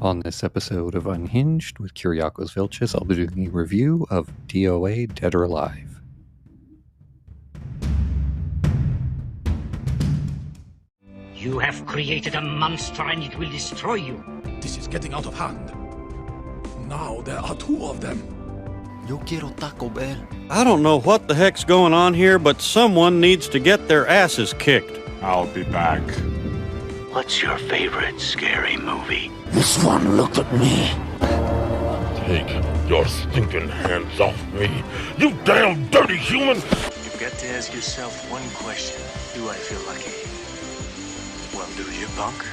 On this episode of Unhinged with Kiriakos Vilchez, I'll be doing a review of DOA Dead or Alive. You have created a monster and it will destroy you. This is getting out of hand. Now there are two of them. Yo quiero Taco Bell. I don't know what the heck's going on here, but someone needs to get their asses kicked. I'll be back. What's your favorite scary movie? This one looked at me. Take your stinking hands off me, you damn dirty human! You've got to ask yourself one question. Do I feel lucky? Well, do you, punk?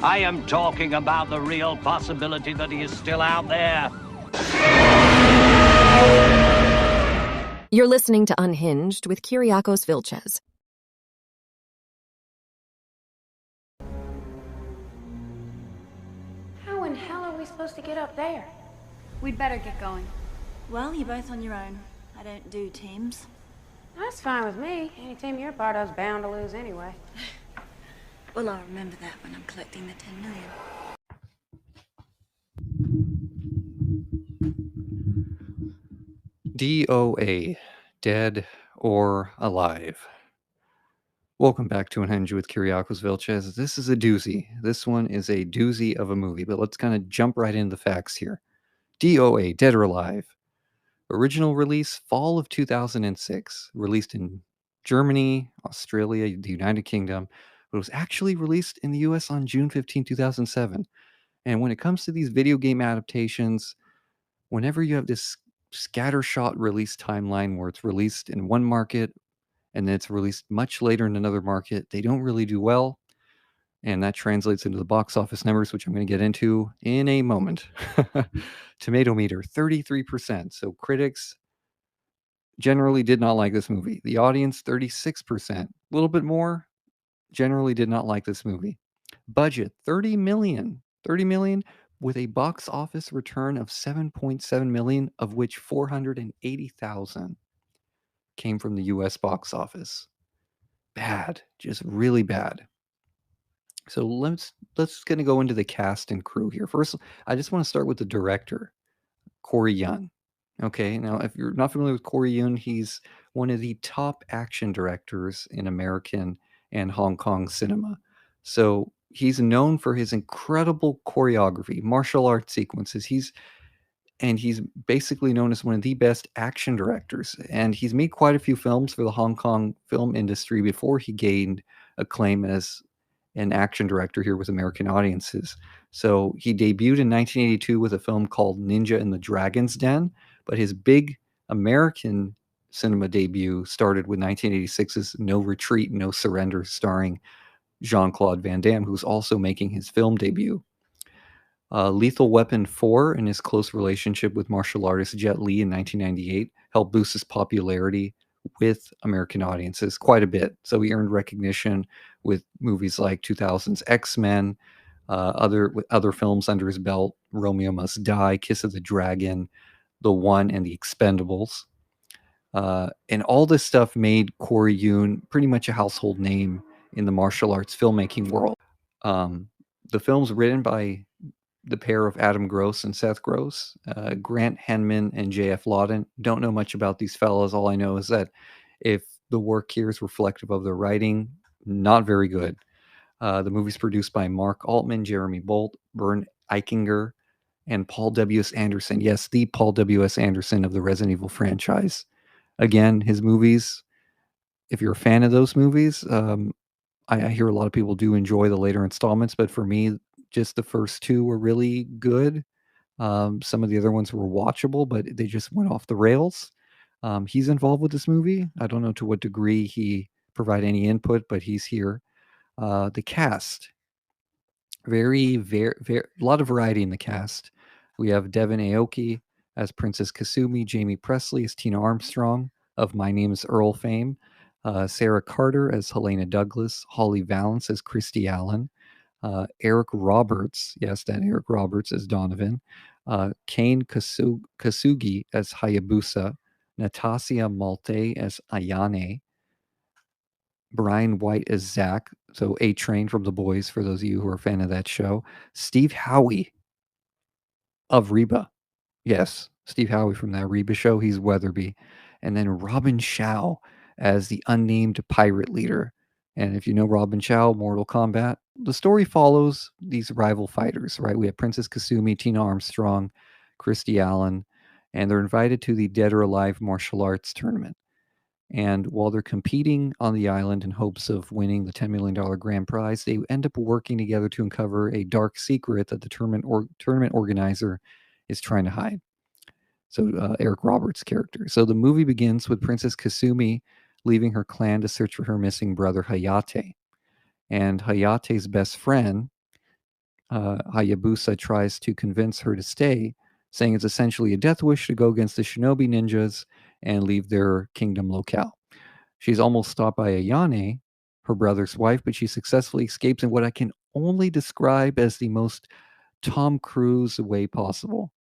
I am talking about the real possibility that he is still out there. You're listening to Unhinged with Kiriakos Vilchez. How in hell are we supposed to get up there? We'd better get going. Well, you're both on your own. I don't do teams. That's fine with me. Any team you're part of is bound to lose anyway. Well, I'll remember that when I'm collecting the 10 million. DOA, Dead or Alive. Welcome back to Unhinged with Kiriakos Vilchez. This is a doozy. This one is a doozy of a movie, but let's kind of jump right into the facts here. DOA, Dead or Alive. Original release, fall of 2006. Released in Germany, Australia, the United Kingdom. But it was actually released in the US on June 15, 2007. And when it comes to these video game adaptations, whenever you have this scattershot release timeline where it's released in one market and then it's released much later in another market, they don't really do well. And that translates into the box office numbers, which I'm going to get into in a moment. Tomato meter, 33%. So critics generally did not like this movie. The audience, 36%. A little bit more, generally did not like this movie. Budget, 30 million. 30 million with a box office return of 7.7 million, of which 480,000 came from the US box office. Bad, just really bad. So let's gonna go into the cast and crew here. First, I just want to start with the director, Corey Yun. Okay, now if you're not familiar with Corey Yun, he's one of the top action directors in American and Hong Kong cinema. So he's known for his incredible choreography, martial arts sequences. He's basically known as one of the best action directors. And he's made quite a few films for the Hong Kong film industry before he gained acclaim as an action director here with American audiences. So he debuted in 1982 with a film called Ninja in the Dragon's Den, but his big American cinema debut started with 1986's No Retreat, No Surrender, starring Jean-Claude Van Damme, who's also making his film debut. Lethal Weapon 4 and his close relationship with martial artist Jet Li in 1998 helped boost his popularity with American audiences quite a bit. So he earned recognition with movies like 2000's X-Men, other films under his belt, Romeo Must Die, Kiss of the Dragon, The One, and The Expendables. And all this stuff made Corey Yun pretty much a household name in the martial arts filmmaking world. The film's written by the pair of Adam Gross and Seth Gross, Grant Henman and J.F. Lawton. Don't know much about these fellas. All I know is that if the work here is reflective of their writing, not very good. The movie's produced by Mark Altman, Jeremy Bolt, Bern Eichinger, and Paul W.S. Anderson. Yes, the Paul W.S. Anderson of the Resident Evil franchise. Again, his movies, if you're a fan of those movies, I hear a lot of people do enjoy the later installments, but for me, just the first two were really good. Some of the other ones were watchable, but they just went off the rails. He's involved with this movie. I don't know to what degree he provided any input, but he's here. The cast, very, very, very, a lot of variety in the cast. We have Devin Aoki as Princess Kasumi, Jamie Presley as Tina Armstrong of My Name is Earl fame, Sarah Carter as Helena Douglas, Holly Valance as Christy Allen, Eric Roberts, yes, that Eric Roberts as Donovan, Kane Kasugi as Hayabusa, Natasha Malte as Ayane, Brian White as Zach, so A-Train from The Boys, for those of you who are a fan of that show, Steve Howie of Reba. Yes, Steve Howey from that Reba show, he's Weatherby. And then Robin Shao as the unnamed pirate leader. And if you know Robin Shao, Mortal Kombat, the story follows these rival fighters, right? We have Princess Kasumi, Tina Armstrong, Christy Allen, and they're invited to the Dead or Alive martial arts tournament. And while they're competing on the island in hopes of winning the $10 million grand prize, they end up working together to uncover a dark secret that the tournament organizer is trying to hide. So Eric Roberts' character. So the movie begins with Princess Kasumi leaving her clan to search for her missing brother Hayate. And Hayate's best friend, Hayabusa, tries to convince her to stay, saying it's essentially a death wish to go against the shinobi ninjas and leave their kingdom locale. She's almost stopped by Ayane, her brother's wife, but she successfully escapes in what I can only describe as the most Tom Cruise way possible,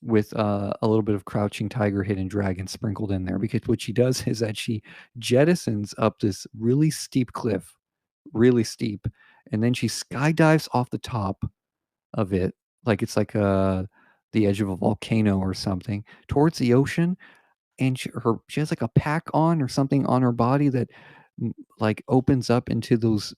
with a little bit of Crouching Tiger, Hidden Dragon sprinkled in there. Because what she does is that she jettisons up this really steep cliff, really steep, and then she skydives off the top of it, like it's like the edge of a volcano or something, towards the ocean. And she has like a pack on or something on her body that like opens up into those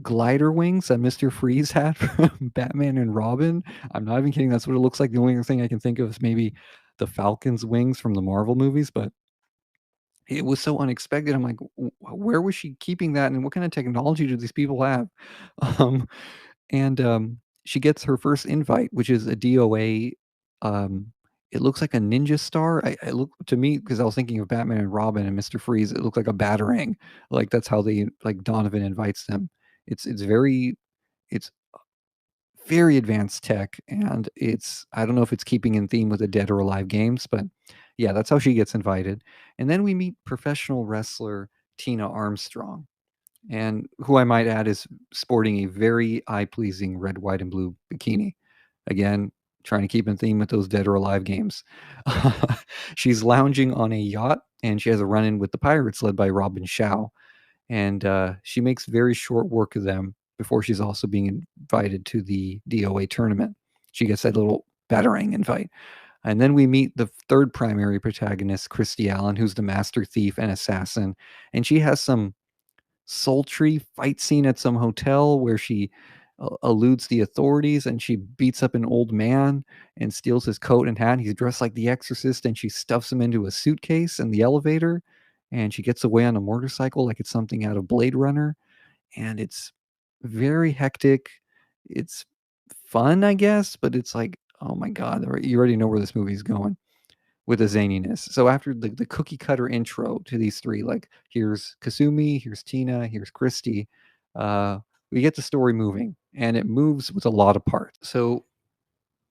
glider wings that Mr. Freeze had from Batman and Robin. I'm not even kidding. That's what it looks like. The only thing I can think of is maybe the Falcon's wings from the Marvel movies, but it was so unexpected. I'm like, where was she keeping that? And what kind of technology do these people have? Um, and she gets her first invite, which is a DOA. Um, it looks like a ninja star. I look to me because I was thinking of Batman and Robin and Mr. Freeze. It looked like a batarang. Like that's how they like Donovan invites them. It's very it's very advanced tech, and I don't know if it's keeping in theme with the Dead or Alive games, but yeah, that's how she gets invited. And then we meet professional wrestler Tina Armstrong, and who I might add is sporting a very eye-pleasing red, white, and blue bikini. Again, trying to keep in theme with those Dead or Alive games. She's lounging on a yacht, and she has a run-in with the pirates led by Robin Shao. And she makes very short work of them before she's also being invited to the DOA tournament. She gets that little batarang invite. And then we meet the third primary protagonist, Christy Allen, who's the master thief and assassin. And she has some sultry fight scene at some hotel where she eludes the authorities, and she beats up an old man and steals his coat and hat. He's dressed like the Exorcist, and she stuffs him into a suitcase in the elevator, and she gets away on a motorcycle like it's something out of Blade Runner. And it's very hectic. It's fun, I guess, but it's like, oh my God, you already know where this movie's going with the zaniness. So after the cookie cutter intro to these three, like here's Kasumi, here's Tina, here's Christy, we get the story moving, and it moves with a lot of parts. So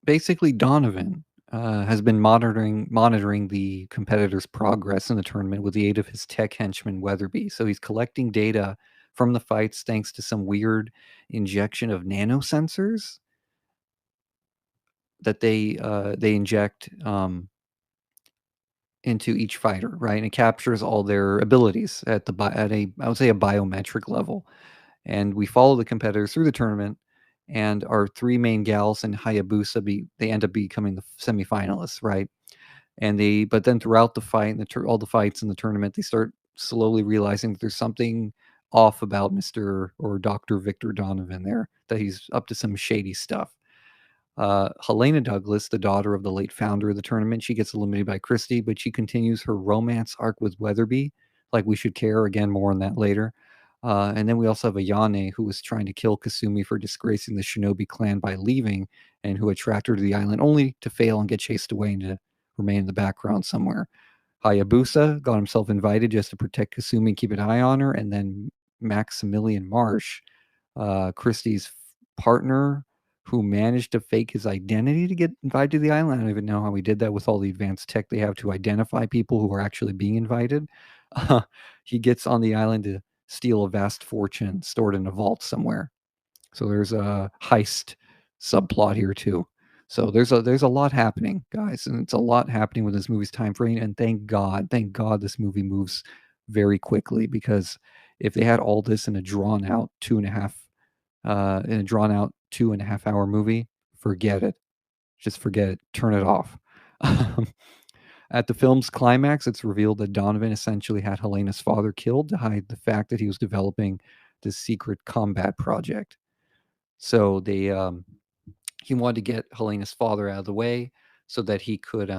basically, Donovan has been monitoring the competitor's progress in the tournament with the aid of his tech henchman Weatherby. So he's collecting data from the fights thanks to some weird injection of nanosensors that they inject into each fighter, right? And it captures all their abilities at I would say a biometric level. And we follow the competitors through the tournament, and our three main gals and Hayabusa they end up becoming the semifinalists, right? But then throughout the fight and all the fights in the tournament, they start slowly realizing that there's something off about Mr. or Dr. Victor Donovan there, that he's up to some shady stuff. Helena Douglas, the daughter of the late founder of the tournament, she gets eliminated by Christie, but she continues her romance arc with Weatherby. Like, we should care. Again, more on that later. And then we also have Ayane, who was trying to kill Kasumi for disgracing the Shinobi clan by leaving, and who attracted her to the island only to fail and get chased away and to remain in the background somewhere. Hayabusa got himself invited just to protect Kasumi and keep an eye on her. And then Maximilian Marsh, Christie's partner, who managed to fake his identity to get invited to the island. I don't even know how he did that with all the advanced tech they have to identify people who are actually being invited. He gets on the island to steal a vast fortune stored in a vault somewhere. So there's a heist subplot here too. So there's a lot happening, guys, and it's a lot happening with this movie's time frame. And thank God this movie moves very quickly, because if they had all this in a drawn out 2.5 hour movie, forget it. Just forget it. Turn it off. At the film's climax, it's revealed that Donovan essentially had Helena's father killed to hide the fact that he was developing this secret combat project. So he wanted to get Helena's father out of the way so that he could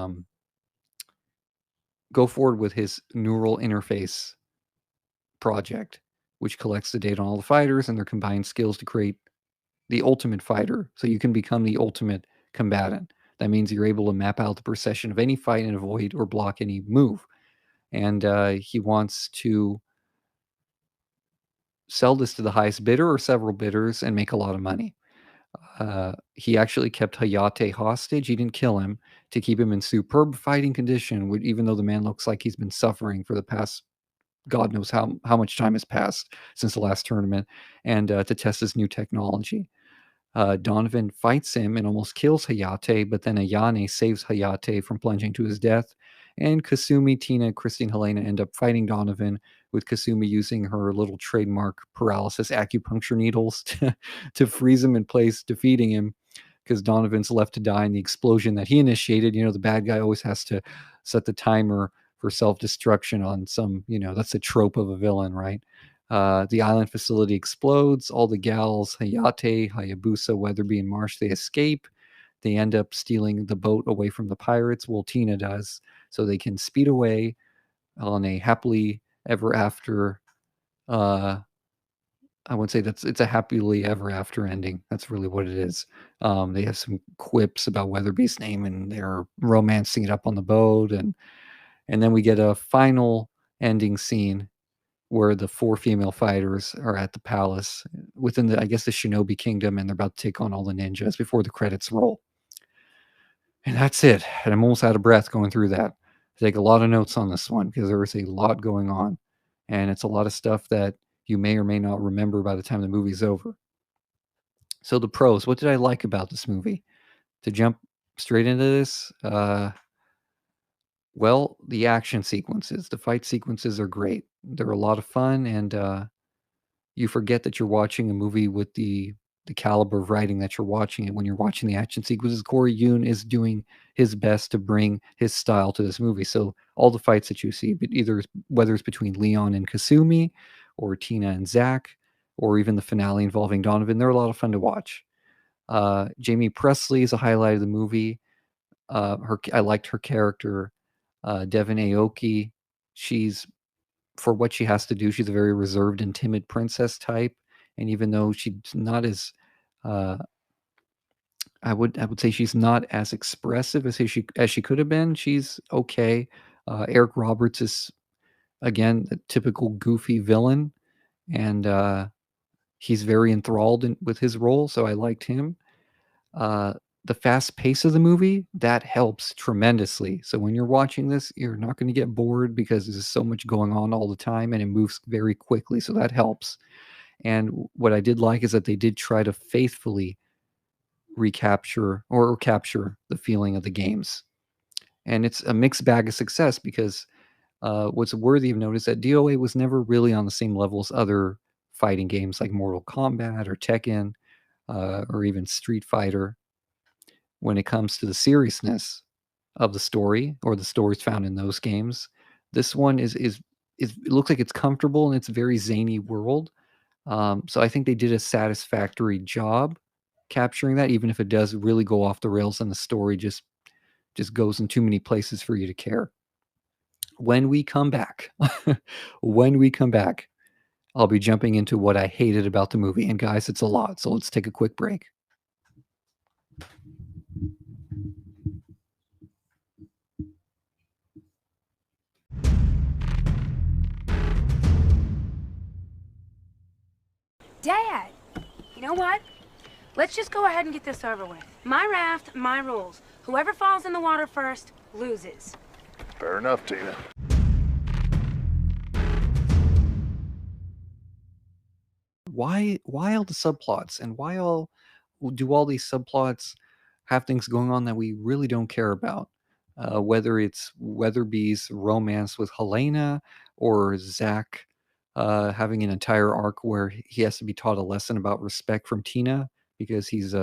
go forward with his neural interface project, which collects the data on all the fighters and their combined skills to create the ultimate fighter. So you can become the ultimate combatant. That means you're able to map out the procession of any fight and avoid or block any move. And he wants to sell this to the highest bidder or several bidders and make a lot of money. He actually kept Hayate hostage. He didn't kill him to keep him in superb fighting condition, even though the man looks like he's been suffering for the past God knows how much time has passed since the last tournament, and to test his new technology. Donovan fights him and almost kills Hayate, but then Ayane saves Hayate from plunging to his death. And Kasumi, Tina, Christine, Helena end up fighting Donovan, with Kasumi using her little trademark paralysis acupuncture needles to freeze him in place, defeating him because Donovan's left to die in the explosion that he initiated. You know, the bad guy always has to set the timer for self-destruction on some, that's a trope of a villain, right? The island facility explodes. All the gals, Hayate, Hayabusa, Weatherby, and Marsh, they escape. They end up stealing the boat away from the pirates. Well, Tina does, so they can speed away on a happily ever after. I would say it's a happily ever after ending. That's really what it is. They have some quips about Weatherby's name, and they're romancing it up on the boat, and then we get a final ending scene where the 4 female fighters are at the palace within the Shinobi Kingdom, and they're about to take on all the ninjas before the credits roll. And that's it. And I'm almost out of breath going through that. I take a lot of notes on this one because there is a lot going on, and it's a lot of stuff that you may or may not remember by the time the movie's over. So the pros, what did I like about this movie? To jump straight into this, well, the action sequences, the fight sequences are great. They're a lot of fun, and you forget that you're watching a movie with the caliber of writing that you're watching it when you're watching the action sequences. Corey Yoon is doing his best to bring his style to this movie. So all the fights that you see, but whether it's between Leon and Kasumi, or Tina and Zach, or even the finale involving Donovan, they're a lot of fun to watch. Jamie Presley is a highlight of the movie. I liked her character. Devin Aoki, she's, for what she has to do, she's a very reserved and timid princess type. And even though she's not as, I would say she's not as expressive as she could have been, she's okay. Eric Roberts is, again, a typical goofy villain, and he's very enthralled with his role, so I liked him. The fast pace of the movie, that helps tremendously. So when you're watching this, you're not going to get bored because there's so much going on all the time, and it moves very quickly, so that helps. And what I did like is that they did try to faithfully recapture or capture the feeling of the games. And it's a mixed bag of success because what's worthy of note is that DOA was never really on the same level as other fighting games like Mortal Kombat or Tekken, or even Street Fighter, when it comes to the seriousness of the story or the stories found in those games. This one is it looks like it's comfortable and it's a very zany world. So I think they did a satisfactory job capturing that, even if it does really go off the rails and the story just goes in too many places for you to care. When we come back, I'll be jumping into what I hated about the movie. And guys, it's a lot, so let's take a quick break. Dad, you know what? Let's just go ahead and get this over with. My raft, my rules. Whoever falls in the water first loses. Fair enough, Tina. Why all the subplots, and why do all these subplots have things going on that we really don't care about? Whether it's Weatherby's romance with Helena, or Zach having an entire arc where he has to be taught a lesson about respect from Tina because he's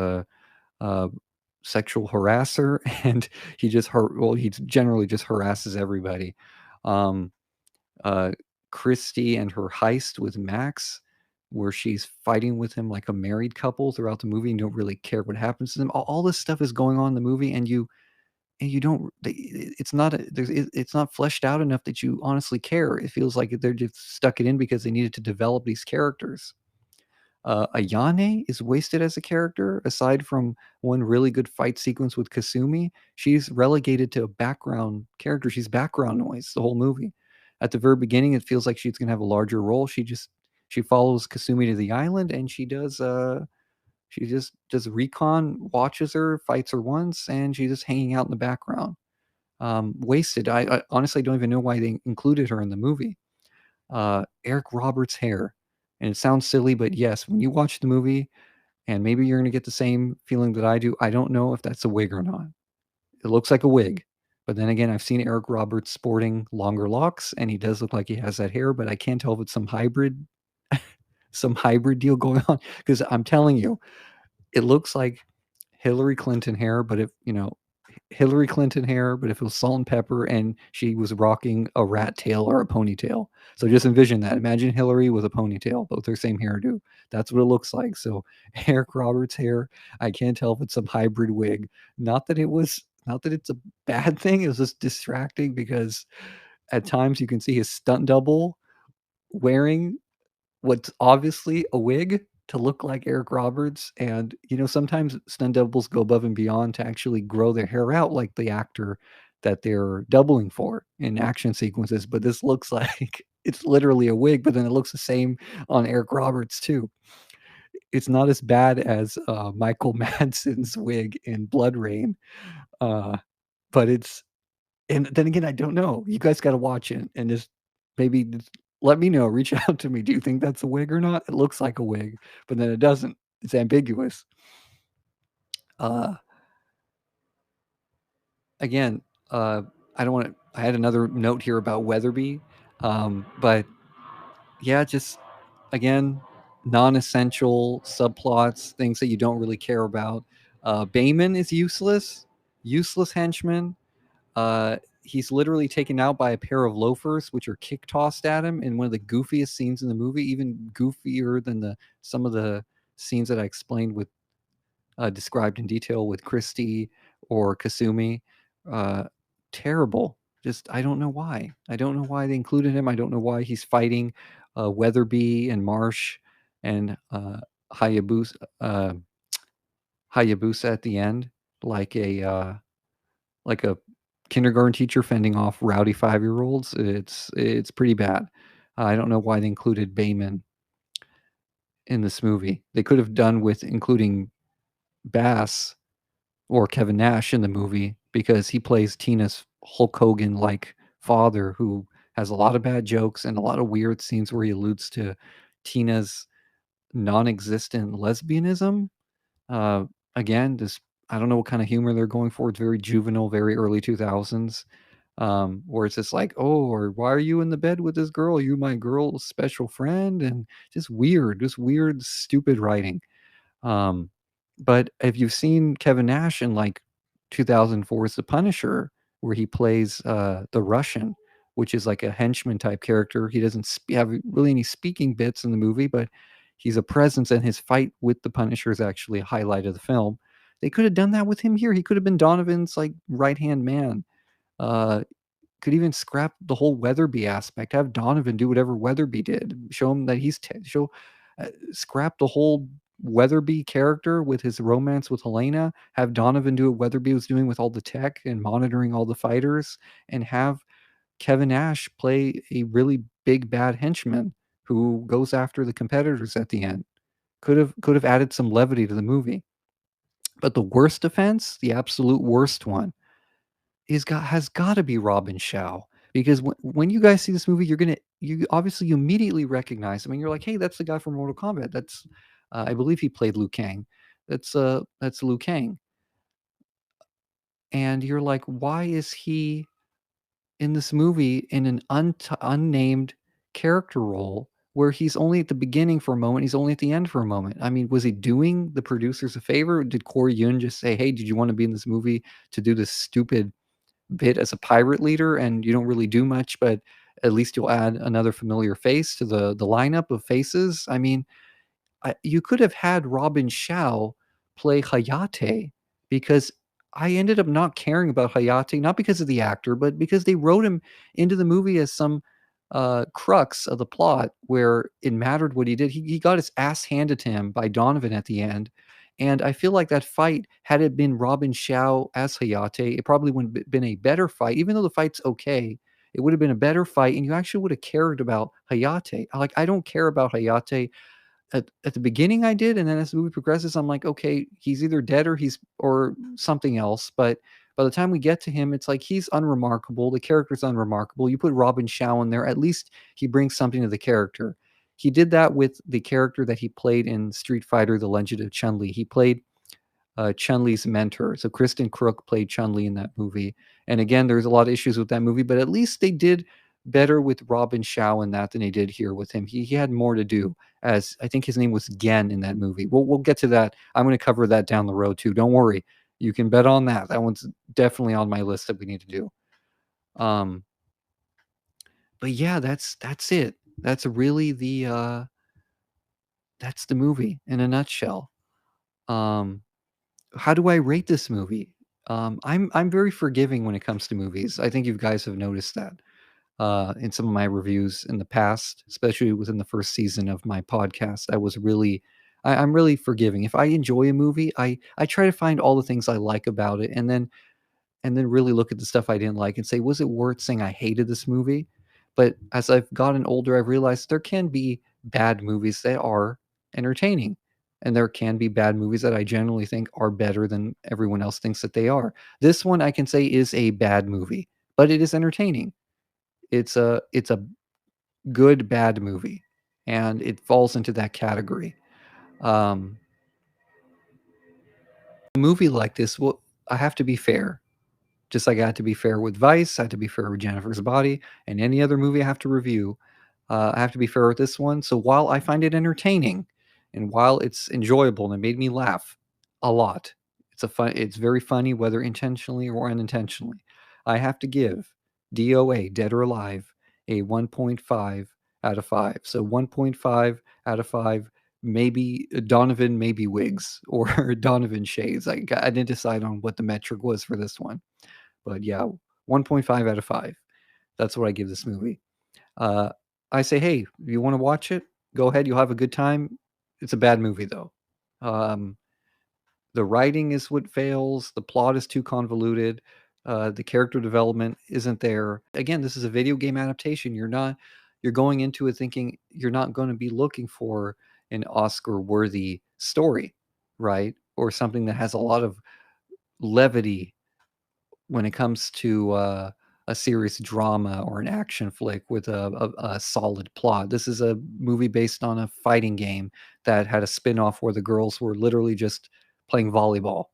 sexual harasser, and he generally just harasses everybody. Um, uh, Christy and her heist with Max, where she's fighting with him like a married couple throughout the movie and don't really care what happens to them. All this stuff is going on in the movie, and you don't. It's not fleshed out enough that you honestly care. It feels like they're just stuck it in because they needed to develop these characters. Ayane is wasted as a character. Aside from one really good fight sequence with Kasumi, she's relegated to a background character. She's background noise the whole movie. At the very beginning, it feels like she's going to have a larger role. She follows Kasumi to the island, and she just does recon, watches her, fights her once, and she's just hanging out in the background. Wasted. I honestly don't even know why they included her in the movie. Eric Roberts' hair. And it sounds silly, but yes, when you watch the movie, and maybe you're going to get the same feeling that I do, I don't know if that's a wig or not. It looks like a wig. But then again, I've seen Eric Roberts sporting longer locks, and he does look like he has that hair, but I can't tell if it's some hybrid deal going on. Because I'm telling you, it looks like Hillary Clinton hair, but Hillary Clinton hair, but if it was salt and pepper and she was rocking a rat tail or a ponytail. So just envision that. Imagine Hillary with a ponytail, both her same hairdo. That's what it looks like. So Eric Roberts' hair, I can't tell if it's some hybrid wig. Not that it's a bad thing. It was just distracting because at times you can see his stunt double wearing what's obviously a wig to look like Eric Roberts. And, sometimes stunt doubles go above and beyond to actually grow their hair out like the actor that they're doubling for in action sequences. But this looks like it's literally a wig, but then it looks the same on Eric Roberts too. It's not as bad as Michael Madsen's wig in Blood Rain. But and then again, I don't know. You guys got to watch it and just let me know. Reach out to me. Do you think that's a wig or not? It looks like a wig, but then it doesn't. It's ambiguous. Again, I don't want to. I had another note here about Weatherby, but yeah, just again, non-essential subplots, things that you don't really care about. Bayman is useless henchman. He's literally taken out by a pair of loafers, which are kick tossed at him in one of the goofiest scenes in the movie, even goofier than some of the scenes that I explained with described in detail with Christie or Kasumi. Terrible. Just I don't know why. I don't know why they included him. I don't know why he's fighting Weatherby and Marsh and Hayabusa, Hayabusa at the end, like a kindergarten teacher fending off rowdy 5-year-olds. It's pretty bad. I don't know why they included Bayman in this movie. They could have done with including Bass or Kevin Nash in the movie because he plays Tina's Hulk Hogan-like father who has a lot of bad jokes and a lot of weird scenes where he alludes to Tina's non-existent lesbianism. Again, this I don't know what kind of humor they're going for. It's very juvenile, very early 2000s. Where it's just like, oh, or why are you in the bed with this girl? Are you my girl's special friend? And just weird, stupid writing. But if you've seen Kevin Nash in like 2004's The Punisher, where he plays the Russian, which is like a henchman type character, he doesn't have really any speaking bits in the movie, but he's a presence, and his fight with the Punisher is actually a highlight of the film. They could have done that with him here. He could have been Donovan's like right hand man. Could even scrap the whole Weatherby aspect. Have Donovan do whatever Weatherby did. Show him that scrap the whole Weatherby character with his romance with Helena. Have Donovan do what Weatherby was doing with all the tech and monitoring all the fighters, and have Kevin Nash play a really big bad henchman who goes after the competitors at the end. Could have added some levity to the movie. But the worst offense, the absolute worst one, has got to be Robin Shao, because when you guys see this movie, you obviously immediately recognize him, and you're like, hey, that's the guy from Mortal Kombat. That's I believe he played Liu Kang. That's Liu Kang. And you're like, why is he in this movie in an unnamed character role where he's only at the beginning for a moment, he's only at the end for a moment. I mean, was he doing the producers a favor? Did Corey Yun just say, "Hey, did you want to be in this movie to do this stupid bit as a pirate leader, and you don't really do much, but at least you'll add another familiar face to the lineup of faces"? I mean, you could have had Robin Shao play Hayate, because I ended up not caring about Hayate, not because of the actor, but because they wrote him into the movie as some crux of the plot where it mattered what he did. He got his ass handed to him by Donovan at the end. And I feel like that fight, had it been Robin Shao as Hayate, it probably wouldn't have been a better fight. Even though the fight's okay, it would have been a better fight, and you actually would have cared about Hayate. Like, I don't care about Hayate at the beginning. I did, and then as the movie progresses, I'm like, okay, he's either dead or something else. But by the time we get to him, it's like he's unremarkable. The character's unremarkable. You put Robin Shao in there, at least he brings something to the character. He did that with the character that he played in Street Fighter: The Legend of Chun-Li. He played Chun-Li's mentor. So Kristen Crook played Chun-Li in that movie. And again, there's a lot of issues with that movie, but at least they did better with Robin Shao in that than they did here with him. He had more to do, as I think his name was Gen in that movie. We'll get to that. I'm going to cover that down the road too. Don't worry. You can bet on that. That one's definitely on my list that we need to do. But yeah, that's it. That's really that's the movie in a nutshell. How do I rate this movie? I'm very forgiving when it comes to movies. I think you guys have noticed that in some of my reviews in the past, especially within the first season of my podcast. I'm really forgiving. If I enjoy a movie, I try to find all the things I like about it, and then really look at the stuff I didn't like and say, was it worth saying I hated this movie? But as I've gotten older, I've realized there can be bad movies that are entertaining. And there can be bad movies that I generally think are better than everyone else thinks that they are. This one I can say is a bad movie, but it is entertaining. It's a good bad movie, and it falls into that category. A movie like this, well, I have to be fair. Just like I had to be fair with Vice, I had to be fair with Jennifer's Body, and any other movie I have to review, I have to be fair with this one. So while I find it entertaining, and while it's enjoyable and it made me laugh a lot, it's very funny, whether intentionally or unintentionally, I have to give DOA, Dead or Alive, a 1.5 out of 5. So 1.5 out of 5, maybe Donovan, maybe wigs, or Donovan shades. I didn't decide on what the metric was for this one. But yeah, 1.5 out of 5. That's what I give this movie. I say, hey, you want to watch it? Go ahead. You'll have a good time. It's a bad movie, though. The writing is what fails. The plot is too convoluted. The character development isn't there. Again, this is a video game adaptation. You're going into it thinking you're not going to be looking for an Oscar-worthy story, right? Or something that has a lot of levity when it comes to a serious drama or an action flick with a solid plot. This is a movie based on a fighting game that had a spin-off where the girls were literally just playing volleyball.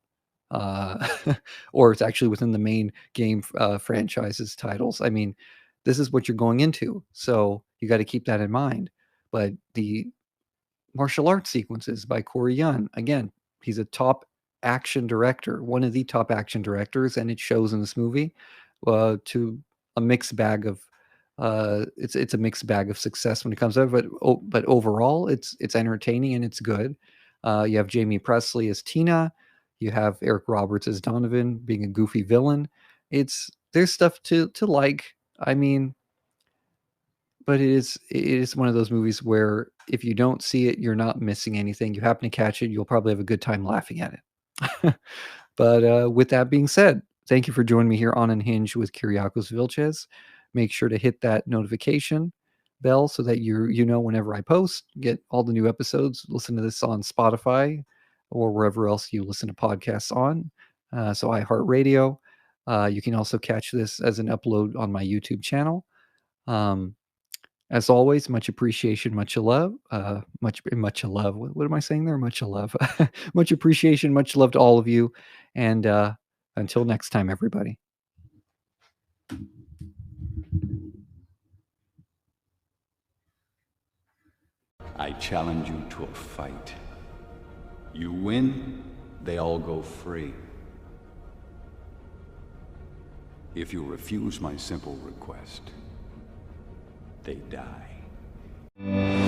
Or it's actually within the main game franchise's titles. I mean, this is what you're going into, so you got to keep that in mind. But the martial arts sequences by Corey Yun, again, he's a top action director, one of the top action directors, and it shows in this movie. To a mixed bag of it's a mixed bag of success when it comes to it, but overall it's entertaining and it's good. You have Jamie Presley as Tina, you have Eric Roberts as Donovan, being a goofy villain. There's stuff to like. I mean, but it is one of those movies where if you don't see it, you're not missing anything. You happen to catch it, you'll probably have a good time laughing at it. But with that being said, thank you for joining me here on Unhinged with Kiriakos Vilchez. Make sure to hit that notification bell so that you know whenever I post, get all the new episodes. Listen to this on Spotify or wherever else you listen to podcasts on. So iHeartRadio. You can also catch this as an upload on my YouTube channel. As always, much appreciation, much love, much love. What am I saying there? Much love, much appreciation, much love to all of you, and until next time, everybody. I challenge you to a fight. You win, they all go free. If you refuse my simple request, they die.